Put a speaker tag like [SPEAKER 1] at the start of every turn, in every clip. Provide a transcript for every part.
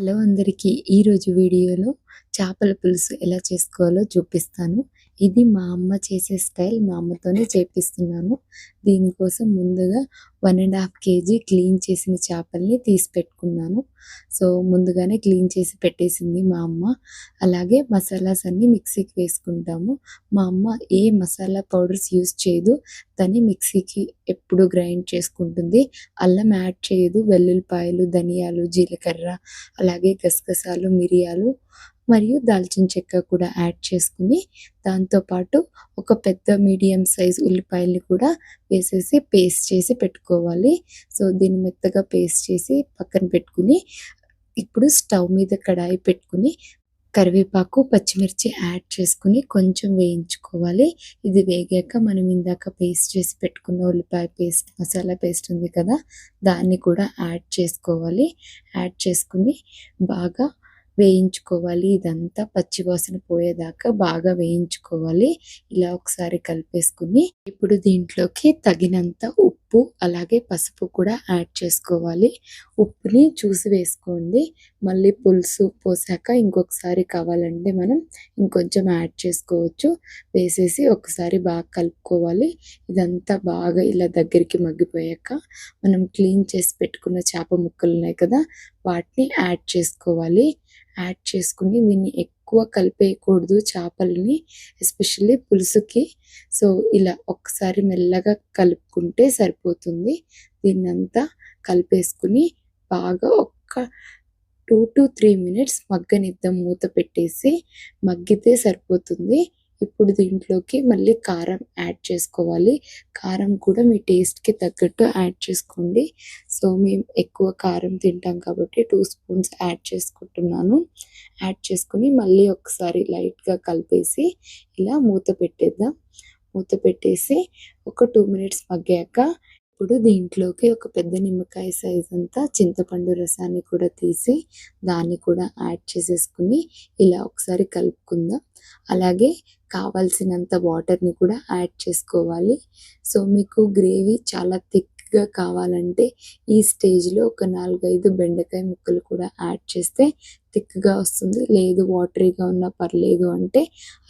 [SPEAKER 1] Hello అందరికీ. ఈరోజు వీడియోలో చేపల పులుసు ఎలా చేసుకోవాలో చూపిస్తాను. ఇది మా అమ్మ చేసే స్టైల్. మా అమ్మతోనే చేపిస్తున్నాను. దీనికోసం ముందుగా 1½ కేజీ క్లీన్ చేసిన చేపల్ని తీసి పెట్టుకున్నాను. సో, ముందుగానే క్లీన్ చేసి పెట్టేసింది మా అమ్మ. అలాగే మసాలాస్ అన్నీ మిక్సీకి వేసుకుంటాము. మా అమ్మ ఏ మసాలా పౌడర్స్ యూజ్ చేయదు. తను మిక్సీకి ఎప్పుడు గ్రైండ్ చేసుకుంటుంది. అల్లం యాడ్ చేయదు. వెల్లుల్లిపాయలు, ధనియాలు, జీలకర్ర, అలాగే గసగసాలు, మిరియాలు మరియు దాల్చిన చెక్క కూడా యాడ్ చేసుకుని, దాంతో పాటు ఒక పెద్ద మీడియం సైజ్ ఉల్లిపాయల్ని కూడా వేసేసి పేస్ట్ చేసి పెట్టుకోవాలి. సో, దీన్ని మెత్తగా పేస్ట్ చేసి పక్కన పెట్టుకుని, ఇప్పుడు స్టవ్ మీద కడాయి పెట్టుకుని కరివేపాకు, పచ్చిమిర్చి యాడ్ చేసుకుని కొంచెం వేయించుకోవాలి. ఇది వేగాక మనం ఇందాక పేస్ట్ చేసి పెట్టుకున్న ఉల్లిపాయ పేస్ట్, మసాలా పేస్ట్ ఉంది కదా, దాన్ని కూడా యాడ్ చేసుకోవాలి. యాడ్ చేసుకుని బాగా వేయించుకోవాలి. ఇదంతా పచ్చివాసన పోయేదాకా బాగా వేయించుకోవాలి. ఇలా ఒకసారి కలిపేసుకుని ఇప్పుడు దీంట్లోకి తగినంత ఉప్పు అలాగే పసుపు కూడా యాడ్ చేసుకోవాలి. ఉప్పుని చూసి వేసుకోండి. మళ్ళీ పులుసు పోసాక ఇంకొకసారి కావాలంటే మనం ఇంకొంచెం యాడ్ చేసుకోవచ్చు. వేసేసి ఒకసారి బాగా కలుపుకోవాలి. ఇదంతా బాగా ఇలా దగ్గరికి మగ్గిపోయాక మనం క్లీన్ చేసి పెట్టుకున్న చేప ముక్కలు ఉన్నాయి కదా, వాటిని యాడ్ చేసుకోవాలి. యాడ్ చేసుకుని దీన్ని ఎక్కువ కలిపేయకూడదు చేపల్ని, ఎస్పెషల్లీ పులుసుకి. సో, ఇలా ఒక్కసారి మెల్లగా కలుపుకుంటే సరిపోతుంది. దీన్నంతా కలిపేసుకుని బాగా ఒక్క 2-3 మినిట్స్ మగ్గనిద్దాం. మూత పెట్టేసి మగ్గితే సరిపోతుంది. ఇప్పుడు దీంట్లోకి మళ్ళీ కారం యాడ్ చేసుకోవాలి. కారం కూడా మీ టేస్ట్‌కి తగ్గట్టు యాడ్ చేసుకోండి. సో, మేము ఎక్కువ కారం తింటాం కాబట్టి 2 స్పూన్స్ యాడ్ చేసుకుంటున్నాను. యాడ్ చేసుకొని మళ్ళీ ఒకసారి లైట్‌గా కలిపేసి ఇలా మూత పెట్టేద్దాం. మూత పెట్టేసి ఒక 2 మినిట్స్ మగ్గాక ఇప్పుడు దీంట్లోకి ఒక పెద్ద నిమ్మకాయ సైజ్ అంతా చింతపండు రసాన్ని కూడా తీసి దాన్ని కూడా యాడ్ చేసేసుకుని ఇలా ఒకసారి కలుపుకుందాం. అలాగే కావాల్సినంత వాటర్‌ని కూడా యాడ్ చేసుకోవాలి. సో, మీకు గ్రేవీ చాలా థిక్‌గా కావాలంటే ఈ స్టేజ్‌లో ఒక 4-5 బెండకాయ ముక్కలు కూడా యాడ్ చేస్తే థిక్‌గా వస్తుంది. లేదు వాటరీగా ఉన్నా పర్లేదు అంటే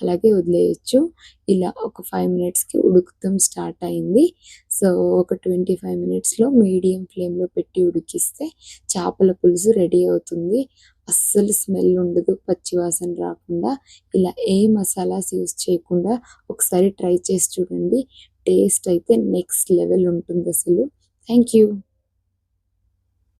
[SPEAKER 1] అలాగే వదిలేయొచ్చు. ఇలా ఒక 5 మినిట్స్‌కి ఉడుకుతం స్టార్ట్ అయింది. సో, ఒక 25 మినిట్స్‌లో మీడియం ఫ్లేమ్‌లో పెట్టి ఉడికిస్తే చేపల పులుసు రెడీ అవుతుంది. అస్సలు స్మెల్ ఉండదు, పచ్చి వాసన రాకుండా. ఇలా ఏ మసాలాస్ యూజ్ చేయకుండా ఒకసారి ట్రై చేసి చూడండి. టేస్ట్ అయితే నెక్స్ట్ లెవెల్ ఉంటుందసలు. Thank you.